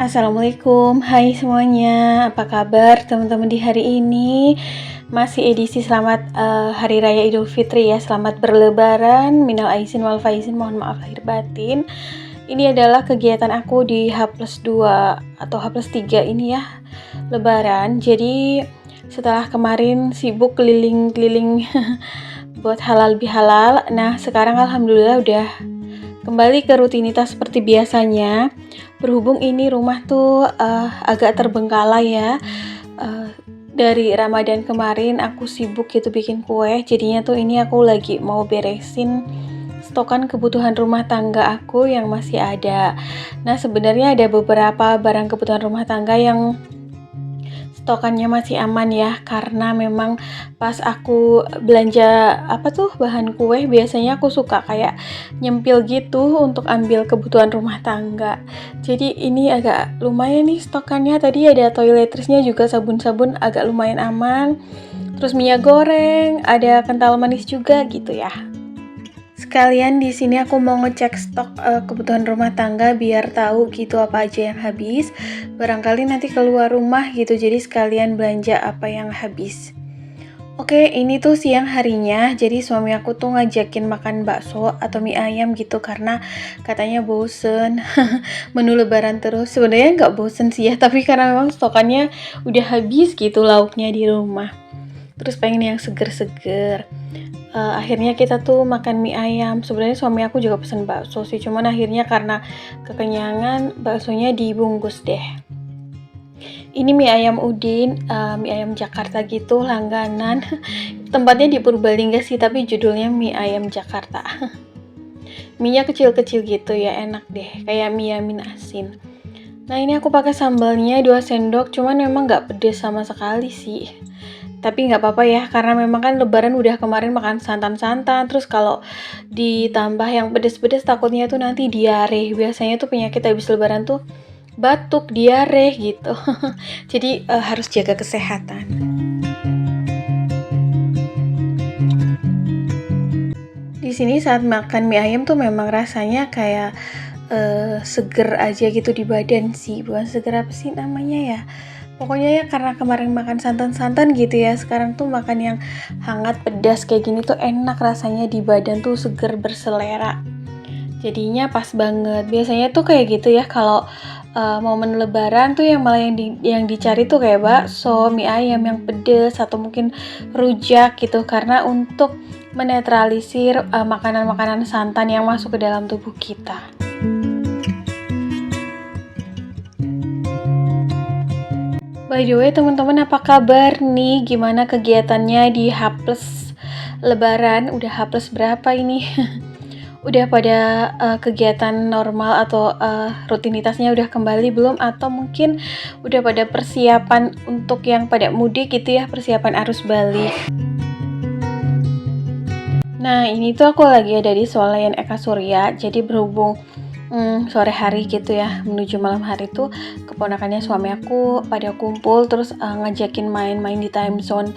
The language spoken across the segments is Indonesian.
Assalamualaikum, hai semuanya, apa kabar teman-teman di hari ini? Masih edisi selamat Hari Raya Idul Fitri ya, selamat berlebaran, minal aizin wal faizin, mohon maaf lahir batin. Ini adalah kegiatan aku di H+2 atau H+3 ini ya, lebaran. Jadi setelah kemarin sibuk keliling-keliling buat halal bihalal, nah sekarang alhamdulillah udah kembali ke rutinitas seperti biasanya. Berhubung ini rumah tuh agak terbengkalai ya. Dari Ramadan kemarin aku sibuk gitu bikin kue. Jadinya tuh ini aku lagi mau beresin stokan kebutuhan rumah tangga aku yang masih ada. Nah, sebenarnya ada beberapa barang kebutuhan rumah tangga yang stokannya masih aman ya, karena memang pas aku belanja bahan kue, biasanya aku suka kayak nyempil gitu untuk ambil kebutuhan rumah tangga. Jadi ini agak lumayan nih stokannya. Tadi ada toiletries-nya juga, sabun-sabun agak lumayan aman. Terus minyak goreng, ada kental manis juga gitu ya. Sekalian di sini aku mau ngecek stok kebutuhan rumah tangga biar tahu gitu apa aja yang habis. Barangkali nanti keluar rumah gitu, jadi sekalian belanja apa yang habis. Oke, ini tuh siang harinya. Jadi suami aku tuh ngajakin makan bakso atau mie ayam gitu karena katanya bosen menu lebaran terus. Sebenarnya nggak bosen sih ya, tapi karena memang stokannya udah habis gitu lauknya di rumah. Terus pengen yang seger-seger. Akhirnya kita tuh makan mie ayam. Sebenarnya suami aku juga pesen bakso sih, cuman akhirnya karena kekenyangan baksonya dibungkus deh. Ini mie ayam Udin, mie ayam Jakarta gitu, langganan. Tempatnya di Purbalingga sih, tapi judulnya mie ayam Jakarta. Mie-nya kecil-kecil gitu ya, enak deh, kayak mie yamin asin. Nah, ini aku pakai sambalnya 2 sendok, cuman memang nggak pedes sama sekali sih. Tapi nggak apa-apa ya, karena memang kan lebaran udah kemarin makan santan-santan, terus kalau ditambah yang pedes-pedes takutnya tuh nanti diare. Biasanya tuh penyakit habis lebaran tuh batuk, diare gitu. Jadi harus jaga kesehatan. Di sini saat makan mie ayam tuh memang rasanya kayak seger aja gitu di badan sih. Bukan seger, apa sih namanya ya? Pokoknya ya karena kemarin makan santan-santan gitu ya, sekarang tuh makan yang hangat pedas kayak gini tuh enak rasanya di badan tuh, seger berselera. Jadinya pas banget. Biasanya tuh kayak gitu ya kalau momen lebaran tuh yang malah yang dicari tuh kayak bakso, mie ayam yang pedas atau mungkin rujak gitu, karena untuk menetralisir makanan-makanan santan yang masuk ke dalam tubuh kita. By the way teman-teman, apa kabar nih? Gimana kegiatannya di H+ Lebaran? Udah H+ berapa ini? Udah pada kegiatan normal atau rutinitasnya udah kembali belum? Atau mungkin udah pada persiapan untuk yang pada mudik gitu ya, persiapan arus balik. Nah, ini tuh aku lagi ada di Swalayan Eka Surya. Jadi berhubung sore hari gitu ya, menuju malam hari tuh keponakannya suami aku pada kumpul, terus ngajakin main-main di time zone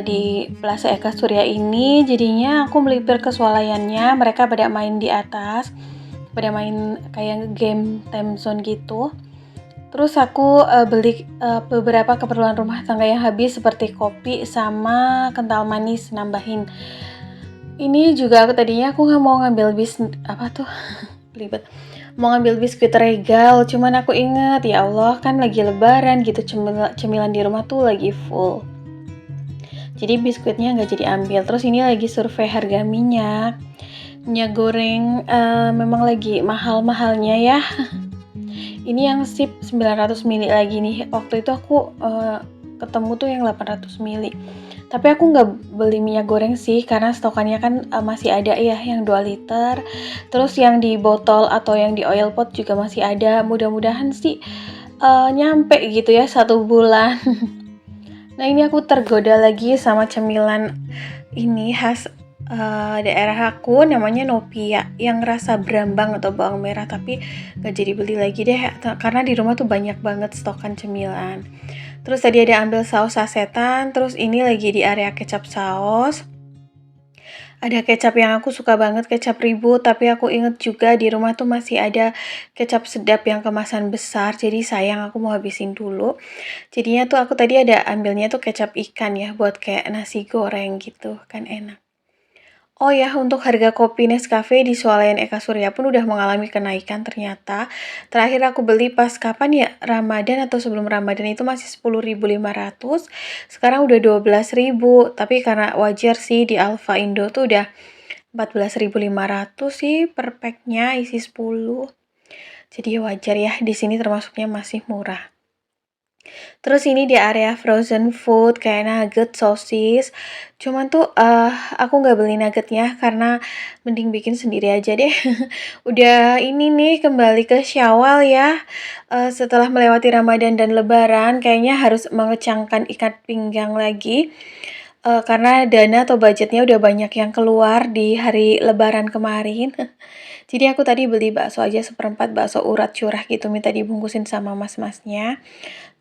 di Plaza Eka Surya ini. Jadinya aku melipir ke swalayannya, mereka pada main di atas, pada main kayak game time zone gitu. Terus aku beli beberapa keperluan rumah tangga yang habis seperti kopi sama kental manis nambahin. Ini juga tadinya aku nggak mau ngambil ribet. Mau ngambil biskuit Regal, cuman aku inget ya Allah kan lagi lebaran gitu, cemilan di rumah tuh lagi full. Jadi biskuitnya nggak jadi ambil. Terus ini lagi survei harga minyak goreng, memang lagi mahal-mahalnya ya. Ini yang sip 900 ml lagi nih. Waktu itu aku ketemu tuh yang 800 ml. Tapi aku nggak beli minyak goreng sih, karena stokannya kan masih ada ya yang 2 liter. Terus yang di botol atau yang di oil pot juga masih ada. Mudah-mudahan sih nyampe gitu ya 1 bulan. Nah, ini aku tergoda lagi sama cemilan ini khas daerah aku, namanya Nopia, yang rasa brambang atau bawang merah, tapi nggak jadi beli lagi deh karena di rumah tuh banyak banget stokan cemilan. Terus tadi ada ambil saus sasetan, terus ini lagi di area kecap saus. Ada kecap yang aku suka banget, kecap Ribut, tapi aku inget juga di rumah tuh masih ada kecap sedap yang kemasan besar, jadi sayang aku mau habisin dulu. Jadinya tuh aku tadi ada ambilnya tuh kecap ikan ya, buat kayak nasi goreng gitu, kan enak. Oh ya, untuk harga kopi Nescafe di swalayan Eka Surya pun udah mengalami kenaikan ternyata. Terakhir aku beli pas kapan ya? Ramadan atau sebelum Ramadan itu masih 10.500. Sekarang udah 12.000. Tapi karena wajar sih di Alfa Indo tuh udah 14.500 sih per packnya isi 10. Jadi wajar ya, di sini termasuknya masih murah. Terus ini di area frozen food kayak nugget, sosis. Cuman tuh aku nggak beli nuggetnya karena mending bikin sendiri aja deh. Udah ini nih kembali ke Syawal ya. Setelah melewati Ramadan dan Lebaran kayaknya harus mengecangkan ikat pinggang lagi. Karena dana atau budgetnya udah banyak yang keluar di hari Lebaran kemarin. Jadi aku tadi beli bakso aja seperempat, bakso urat curah gitu, minta dibungkusin sama mas-masnya.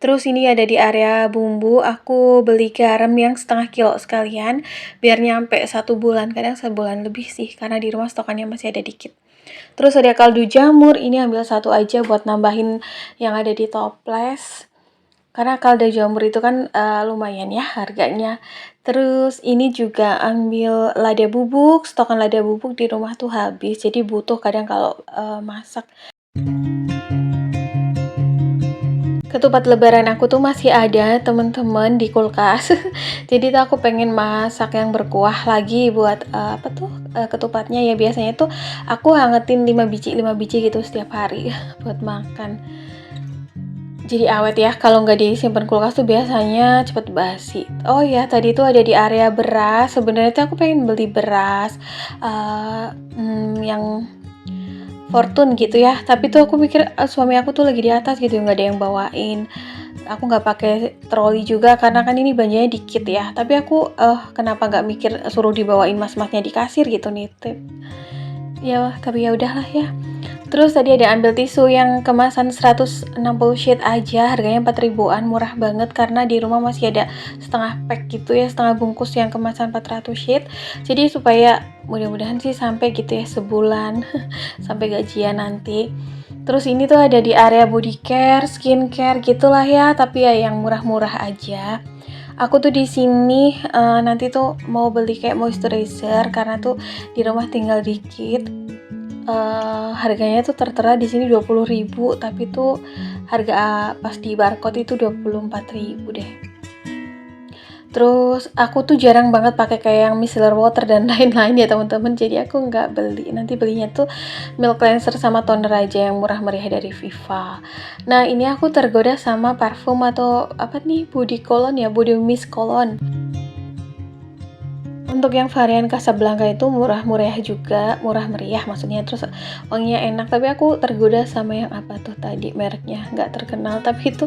Terus ini ada di area bumbu, aku beli garam yang setengah kilo sekalian, biar nyampe 1 bulan, kadang sebulan lebih sih, karena di rumah stokannya masih ada dikit. Terus ada kaldu jamur, ini ambil satu aja buat nambahin yang ada di toples. Karena kaldu jamur itu kan lumayan ya harganya. Terus ini juga ambil lada bubuk, stokan lada bubuk di rumah tuh habis, jadi butuh kadang kalau masak. Ketupat lebaran aku tuh masih ada temen-temen di kulkas. Jadi tuh aku pengen masak yang berkuah lagi buat ketupatnya ya. Biasanya tuh aku hangetin 5 biji gitu setiap hari buat makan. Jadi awet ya, kalau nggak disimpan kulkas tuh biasanya cepet basi. Oh ya, tadi tuh ada di area beras. Sebenarnya tuh aku pengen beli beras yang Fortune gitu ya, tapi tuh aku mikir suami aku tuh lagi di atas gitu, nggak ada yang bawain. Aku nggak pakai troli juga karena kan ini belanjanya dikit ya, tapi aku kenapa nggak mikir suruh dibawain mas-masnya di kasir gitu nitip ya, tapi ya udahlah ya. Terus tadi ada ambil tisu yang kemasan 160 sheet aja, harganya 4 ribuan, murah banget karena di rumah masih ada setengah pack gitu ya, setengah bungkus yang kemasan 400 sheet. Jadi supaya mudah-mudahan sih sampai gitu ya sebulan sampai gajian nanti. Terus ini tuh ada di area body care, skin care gitulah ya, tapi ya yang murah-murah aja. Aku tuh di sini nanti tuh mau beli kayak moisturizer karena tuh di rumah tinggal dikit. Harganya tuh tertera di sini 20.000, tapi tuh harga pas di barcode itu 24.000 deh. Terus aku tuh jarang banget pakai kayak yang micellar water dan lain-lain ya teman-teman, jadi aku nggak beli. Nanti belinya tuh milk cleanser sama toner aja yang murah meriah dari Viva. Nah ini aku tergoda sama parfum atau apa nih, body cologne ya, body mist cologne. Untuk yang varian Casablanca itu murah meriah juga, murah meriah maksudnya, terus wanginya enak. Tapi aku tergoda sama yang apa tuh tadi, mereknya nggak terkenal, tapi itu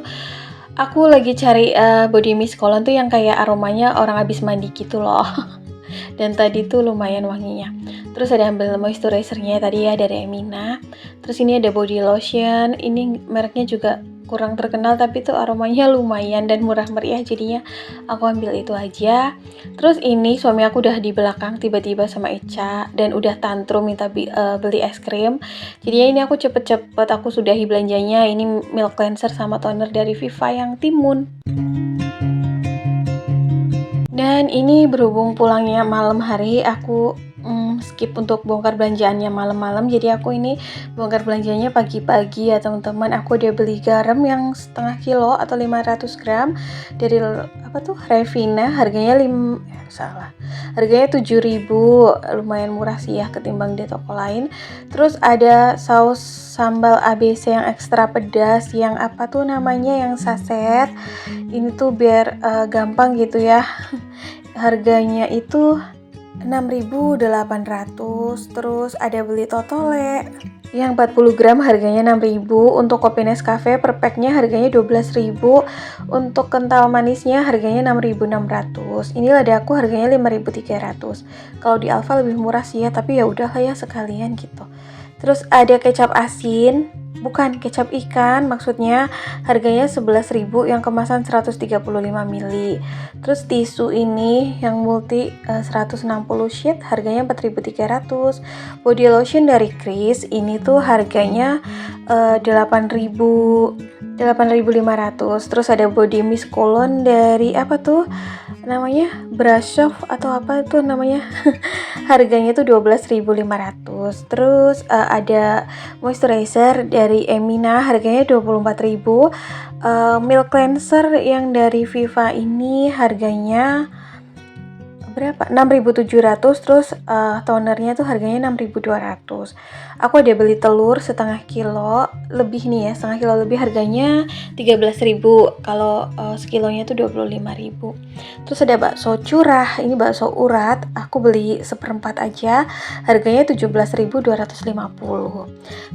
aku lagi cari body mist cologne tuh yang kayak aromanya orang habis mandi gitu loh. Dan tadi tuh lumayan wanginya. Terus ada ambil moisturizernya tadi ya dari Emina. Terus ini ada body lotion, ini mereknya juga kurang terkenal tapi tuh aromanya lumayan dan murah meriah, jadinya aku ambil itu aja. Terus ini suami aku udah di belakang tiba-tiba sama Eca dan udah tantrum minta beli es krim. Jadinya ini aku cepet-cepet aku sudahi belanjanya. Ini milk cleanser sama toner dari Viva yang timun. Dan ini berhubung pulangnya malam hari, aku skip untuk bongkar belanjaannya malam-malam. Jadi aku ini bongkar belanjanya pagi-pagi ya teman-teman. Aku udah beli garam yang setengah kilo atau 500 gram dari Revina. Harganya harganya 7.000, lumayan murah sih ya ketimbang di toko lain. Terus ada saus sambal ABC yang ekstra pedas, yang apa tuh namanya, yang saset. Ini tuh biar gampang gitu ya. Harganya itu 6.800. Terus ada beli totole yang 40 gram harganya 6.000. Untuk kopi Nescafe per packnya harganya 12.000. Untuk kental manisnya harganya 6.600. Ini ladaku harganya 5.300. Kalau di Alfa lebih murah sih ya, tapi ya udahlah ya sekalian gitu. Terus ada kecap asin, bukan kecap ikan, maksudnya harganya 11.000 yang kemasan 135 ml. Terus tisu ini yang multi 160 sheet harganya 4.300. Body lotion dari Kris ini tuh harganya 8.500. Terus ada body mist cologne dari apa tuh namanya, Brush Off atau apa itu namanya harganya tuh 12.500. Terus ada moisturizer dari Emina harganya 24.000. Milk cleanser yang dari Viva ini harganya berapa? 6.700. Terus tonernya tuh harganya 6.200. Aku ada beli telur setengah kilo lebih nih ya, setengah kilo lebih harganya 13.000. Kalau sekilonya tuh 25.000. Terus ada bakso curah, ini bakso urat, aku beli seperempat aja, harganya 17.250.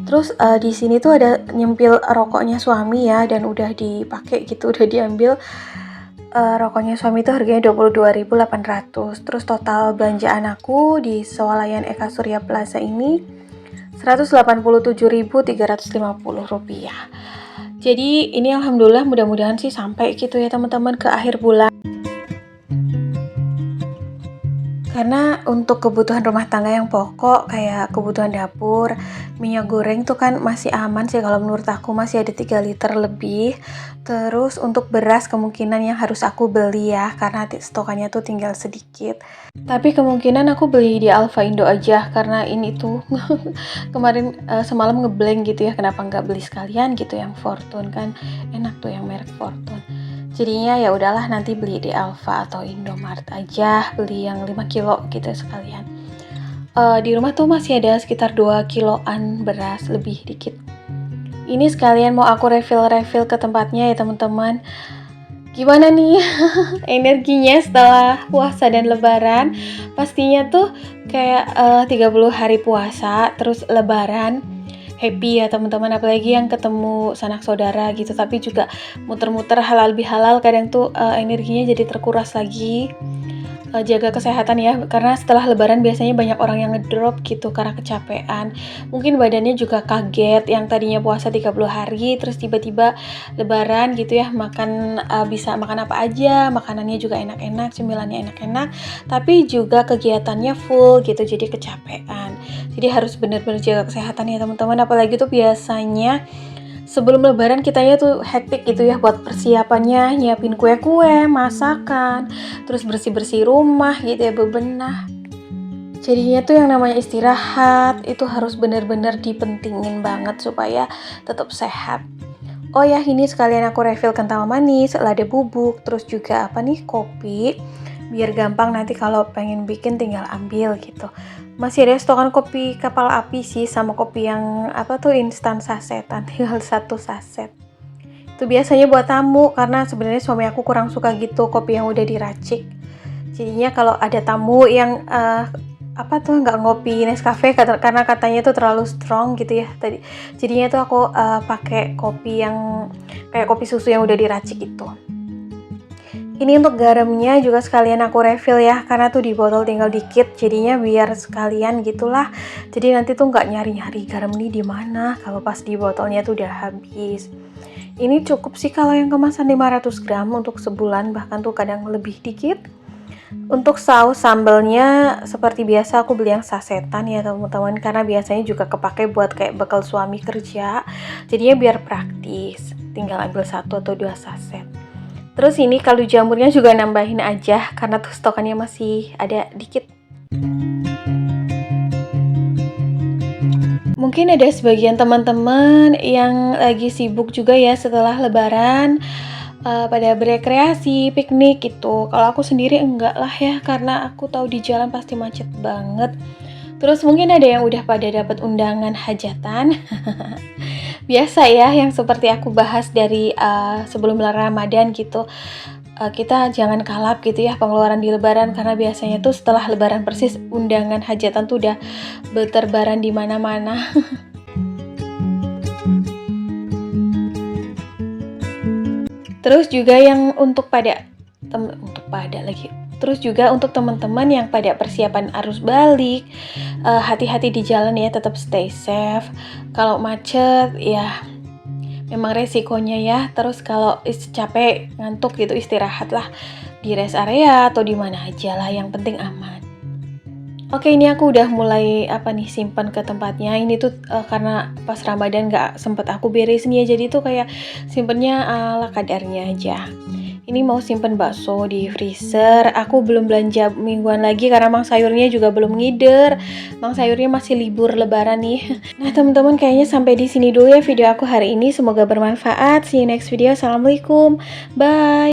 Terus di sini tuh ada nyempil rokoknya suami ya, dan udah dipakai gitu, udah diambil. Rokoknya suami itu harganya 22.800. Terus total belanjaan aku di Swalayan Eka Surya Plaza ini 187.350 rupiah. Jadi ini alhamdulillah, mudah-mudahan sih sampai gitu ya teman-teman ke akhir bulan. Karena untuk kebutuhan rumah tangga yang pokok kayak kebutuhan dapur, minyak goreng tuh kan masih aman sih kalau menurut aku, masih ada 3 liter lebih. Terus untuk beras kemungkinan yang harus aku beli ya, karena stokannya tuh tinggal sedikit. Tapi kemungkinan aku beli di Alfa Indo aja karena ini tuh kemarin semalam ngeblank gitu ya, kenapa nggak beli sekalian gitu yang Fortune, kan enak tuh yang merek Fortune. Jadinya ya udahlah, nanti beli di Alfa atau Indomart aja, beli yang 5 kilo gitu sekalian. Di rumah tuh masih ada sekitar 2 kiloan beras lebih dikit. Ini sekalian mau aku refill ke tempatnya ya teman-teman. Gimana nih energinya setelah puasa dan lebaran? Pastinya tuh kayak 30 hari puasa terus lebaran. Happy ya teman-teman, apalagi yang ketemu sanak saudara gitu, tapi juga muter-muter halal bihalal, kadang tuh energinya jadi terkuras lagi. Jaga kesehatan ya, karena setelah lebaran biasanya banyak orang yang ngedrop gitu karena kecapean. Mungkin badannya juga kaget, yang tadinya puasa 30 hari terus tiba-tiba lebaran gitu ya, makan bisa makan apa aja, makanannya juga enak-enak, cemilannya enak-enak, tapi juga kegiatannya full gitu, jadi kecapean. Jadi harus benar-benar jaga kesehatan ya teman-teman, apalagi tuh biasanya sebelum lebaran kitanya tuh hektik gitu ya buat persiapannya, nyiapin kue-kue, masakan, terus bersih-bersih rumah gitu ya, bebenah. Jadinya tuh yang namanya istirahat itu harus benar-benar dipentingin banget supaya tetap sehat. Oh ya, ini sekalian aku refill kental manis, lada bubuk, terus juga apa nih, kopi. Biar gampang nanti kalau pengen bikin tinggal ambil gitu. Masih ada stokan kopi kapal api sih, sama kopi yang apa tuh instan sasetan, tinggal 1 saset. Itu biasanya buat tamu, karena sebenarnya suami aku kurang suka gitu kopi yang udah diracik. Jadinya kalau ada tamu yang apa tuh nggak ngopi Nescafe karena katanya tuh terlalu strong gitu ya tadi. Jadinya tuh aku pakai kopi yang kayak kopi susu yang udah diracik itu. Ini untuk garamnya juga sekalian aku refill ya, karena tuh di botol tinggal dikit, jadinya biar sekalian gitulah. Jadi nanti tuh nggak nyari-nyari garam nih di mana kalau pas di botolnya tuh udah habis. Ini cukup sih kalau yang kemasan 500 gram untuk sebulan, bahkan tuh kadang lebih dikit. Untuk saus sambalnya seperti biasa aku beli yang sasetan ya teman-teman, karena biasanya juga kepake buat kayak bekal suami kerja. Jadinya biar praktis, tinggal ambil 1 atau 2 saset. Terus ini kaldu jamurnya juga nambahin aja karena tuh stokannya masih ada dikit. Mungkin ada sebagian teman-teman yang lagi sibuk juga ya setelah lebaran, pada berekreasi, piknik gitu. Kalau aku sendiri enggak lah ya, karena aku tahu di jalan pasti macet banget. Terus mungkin ada yang udah pada dapat undangan hajatan. Biasa ya, yang seperti aku bahas dari sebelum Ramadan gitu. Kita jangan kalap gitu ya pengeluaran di lebaran, karena biasanya tuh setelah lebaran persis undangan hajatan tuh udah berterbaran di mana-mana. Terus juga yang untuk pada lagi Terus juga untuk teman-teman yang pada persiapan arus balik, hati-hati di jalan ya, tetap stay safe. Kalau macet ya memang resikonya ya. Terus kalau capek, ngantuk gitu, istirahatlah di rest area atau di mana aja lah, yang penting aman. Oke, ini aku udah mulai simpan ke tempatnya. Ini tuh karena pas Ramadan gak sempet aku beresin ya, jadi tuh kayak simpennya ala kadarnya aja. Ini mau simpen bakso di freezer. Aku belum belanja mingguan lagi karena Mang Sayurnya juga belum ngider. Mang Sayurnya masih libur lebaran nih. Nah teman-teman, kayaknya sampai di sini dulu ya video aku hari ini. Semoga bermanfaat. See you next video. Assalamualaikum. Bye.